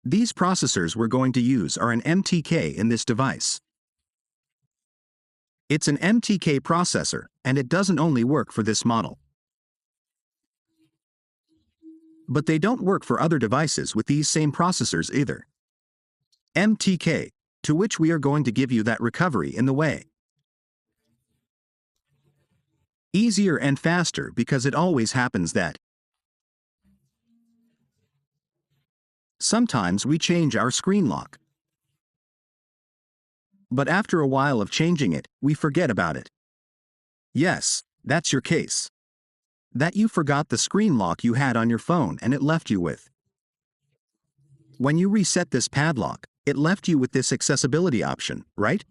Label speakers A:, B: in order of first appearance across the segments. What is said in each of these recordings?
A: These processors we're going to use are an MTK in this device. It's an MTK processor, and it doesn't only work for this model. But they don't work for other devices with these same processors either. MTK, to which we are going to give you that recovery in the way. Easier and faster because it always happens that sometimes we change our screen lock. But after a while of changing it, we forget about it. Yes, that's your case. That you forgot the screen lock you had on your phone and it left you with. When you reset this padlock, it left you with this accessibility option, right?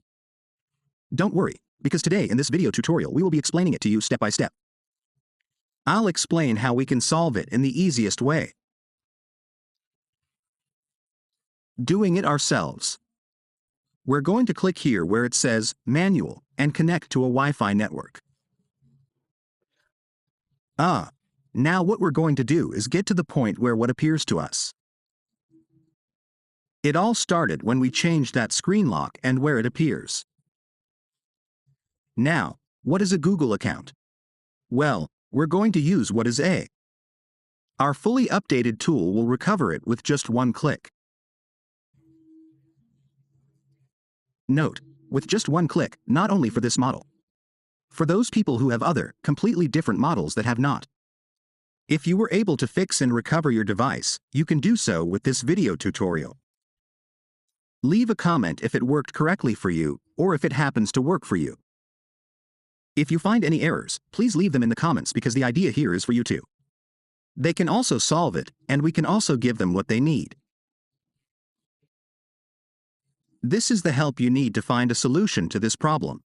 A: Don't worry, because today in this video tutorial we will be explaining it to you step by step. I'll explain how we can solve it in the easiest way. Doing it ourselves. We're going to click here where it says Manual and connect to a Wi-Fi network. Now what we're going to do is get to the point where what appears to us. It all started when we changed that screen lock and where it appears. Now, what is a Google account? Well, we're going to use what is a. Our fully updated tool will recover it with just one click. Note, with just one click, not only for this model. For those people who have other, completely different models that have not. If you were able to fix and recover your device, you can do so with this video tutorial. Leave a comment if it worked correctly for you, or if it happens to work for you. If you find any errors, please leave them in the comments because the idea here is for you too. They can also solve it, and we can also give them what they need. This is the help you need to find a solution to this problem.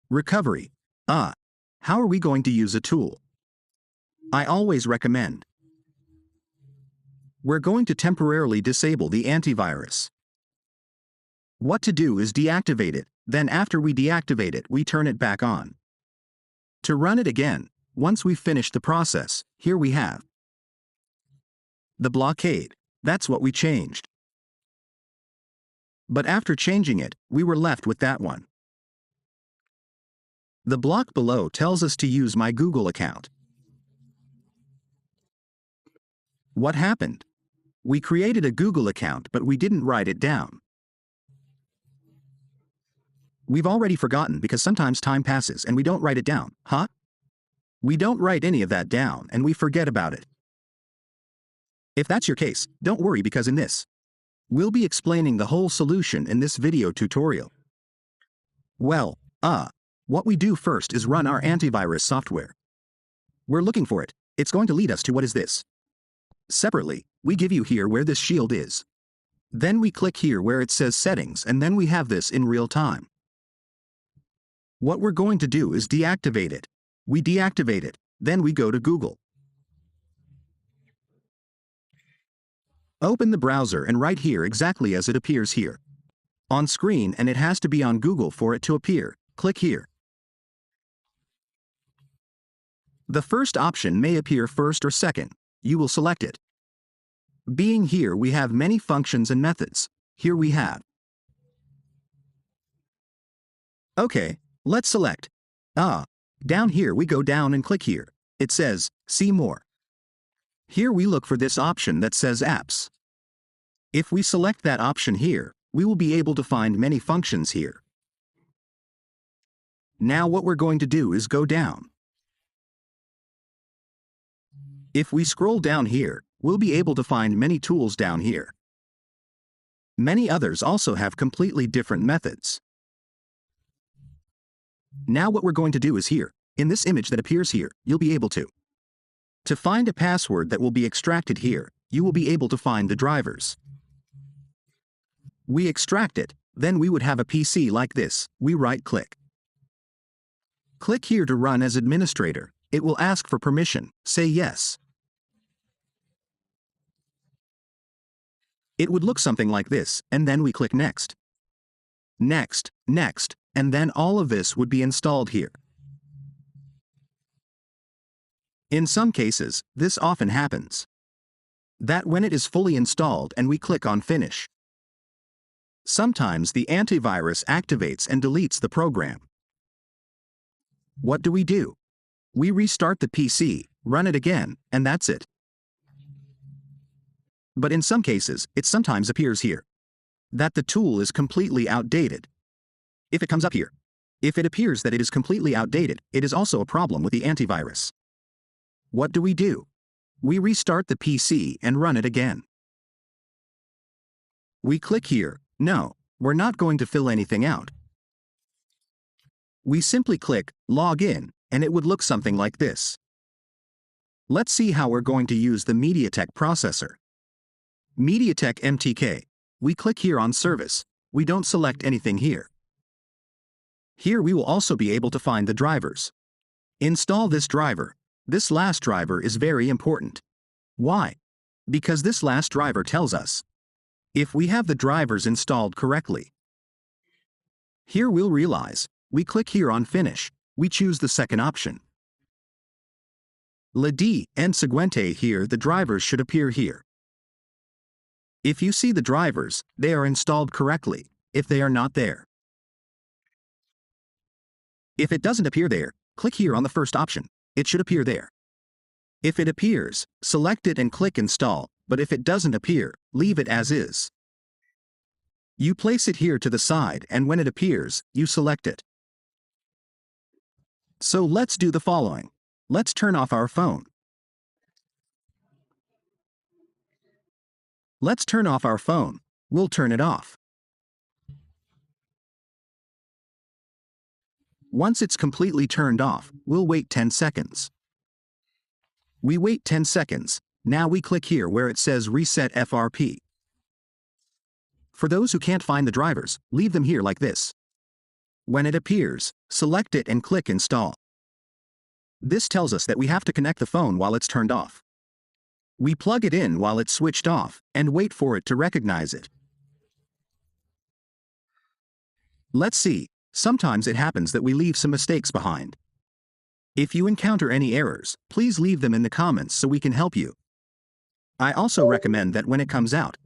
A: Recovery. How are we going to use a tool? I always recommend. We're going to temporarily disable the antivirus. What to do is deactivate it, then after we deactivate it, we turn it back on. To run it again, once we've finished the process, here we have the blockade. That's what we changed. But after changing it, we were left with that one. The block below tells us to use my Google account. What happened? We created a Google account, but we didn't write it down. We've already forgotten because sometimes time passes and we don't write it down, huh? We don't write any of that down and we forget about it. If that's your case, don't worry because in this, we'll be explaining the whole solution in this video tutorial. Well, what we do first is run our antivirus software. We're looking for it. It's going to lead us to what is this. Separately, we give you here where this shield is. Then we click here where it says settings and then we have this in real time. What we're going to do is deactivate it. We deactivate it, then we go to Google. Open the browser and right here exactly as it appears here. On screen, and it has to be on Google for it to appear. Click here. The first option may appear first or second. You will select it. Being here, we have many functions and methods. Here we have. Okay, let's select. Down here we go down and click here. It says, see more. Here we look for this option that says apps. If we select that option here, we will be able to find many functions here. Now what we're going to do is go down. If we scroll down here, we'll be able to find many tools down here. Many others also have completely different methods. Now what we're going to do is here, in this image that appears here, you'll be able to find a password that will be extracted here, you will be able to find the drivers. We extract it, then we would have a PC like this, we right-click. Click here to run as administrator, it will ask for permission, say yes. It would look something like this, and then we click next. Next, next, and then all of this would be installed here. In some cases, this often happens. That when it is fully installed and we click on Finish. Sometimes the antivirus activates and deletes the program. What do? We restart the PC, run it again, and that's it. But in some cases, it sometimes appears here that the tool is completely outdated. If it comes up here, if it appears that it is completely outdated, it is also a problem with the antivirus. What do? We restart the PC and run it again. We click here. No, we're not going to fill anything out. We simply click Log In, and it would look something like this. Let's see how we're going to use the MediaTek processor. MediaTek MTK. We click here on Service. We don't select anything here. Here we will also be able to find the drivers. Install this driver. This last driver is very important. Why? Because this last driver tells us if we have the drivers installed correctly. Here we'll realize, we click here on Finish, we choose the second option. La D and Seguente here, the drivers should appear here. If you see the drivers, they are installed correctly. If they are not there, if it doesn't appear there, click here on the first option. It should appear there. If it appears, select it and click Install, but if it doesn't appear, leave it as is. You place it here to the side, and when it appears, you select it. So let's do the following. Let's turn off our phone. Let's turn off our phone. We'll turn it off. Once it's completely turned off, we'll wait 10 seconds. We wait 10 seconds. Now we click here where it says Reset FRP. For those who can't find the drivers, leave them here like this. When it appears, select it and click Install. This tells us that we have to connect the phone while it's turned off. We plug it in while it's switched off, and wait for it to recognize it. Let's see, sometimes it happens that we leave some mistakes behind. If you encounter any errors, please leave them in the comments so we can help you. I also recommend that when it comes out,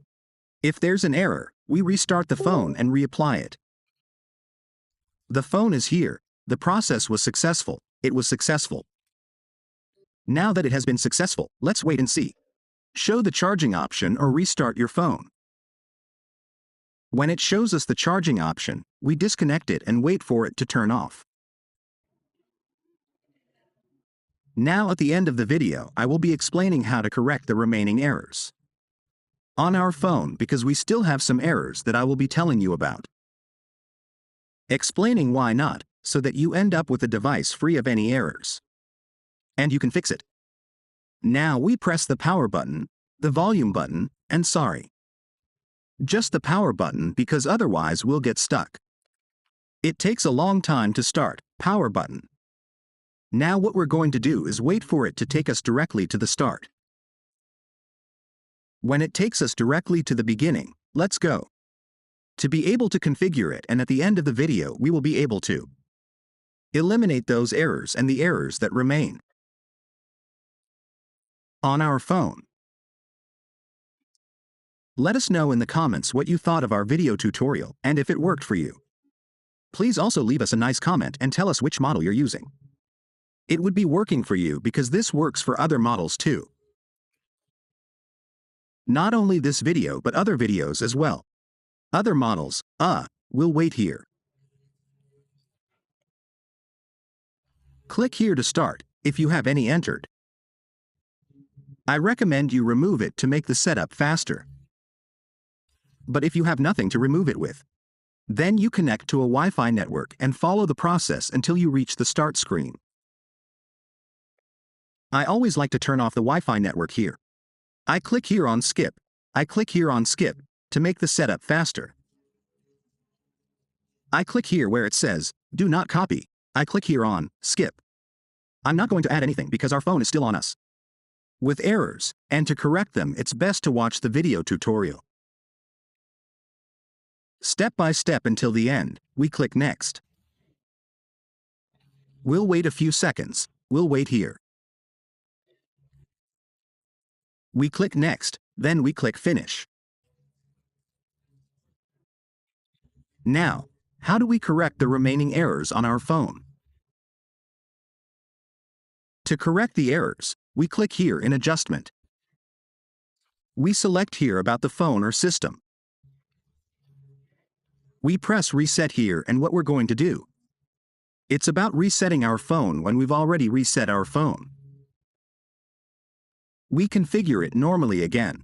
A: if there's an error, we restart the phone and reapply it. The phone is here. The process was successful. It was successful. Now that it has been successful, let's wait and see. Show the charging option or restart your phone. When it shows us the charging option, we disconnect it and wait for it to turn off. Now at the end of the video, I will be explaining how to correct the remaining errors on our phone, because we still have some errors that I will be telling you about. Explaining why not, so that you end up with a device free of any errors. And you can fix it. Now we press the power button, the volume button, and sorry. Just the power button, because otherwise we'll get stuck. It takes a long time to start. Power button. Now what we're going to do is wait for it to take us directly to the start. When it takes us directly to the beginning, let's go. To be able to configure it, and at the end of the video we will be able to eliminate those errors and the errors that remain on our phone. Let us know in the comments what you thought of our video tutorial and if it worked for you. Please also leave us a nice comment and tell us which model you're using. It would be working for you because this works for other models too. Not only this video but other videos as well. Other models, we'll wait here. Click here to start, if you have any entered. I recommend you remove it to make the setup faster. But if you have nothing to remove it with, then you connect to a Wi-Fi network and follow the process until you reach the start screen. I always like to turn off the Wi-Fi network here. I click here on Skip. I click here on Skip to make the setup faster. I click here where it says, Do not copy. I click here on Skip. I'm not going to add anything because our phone is still on us. With errors, and to correct them, it's best to watch the video tutorial. Step by step until the end, we click Next. We'll wait a few seconds. We'll wait here. We click Next, Then we click Finish. Now, how do we correct the remaining errors on our phone? To correct the errors, we click here in Adjustment. We select here about the phone or system. We press Reset here, and what we're going to do. It's about resetting our phone when we've already reset our phone. We configure it normally again.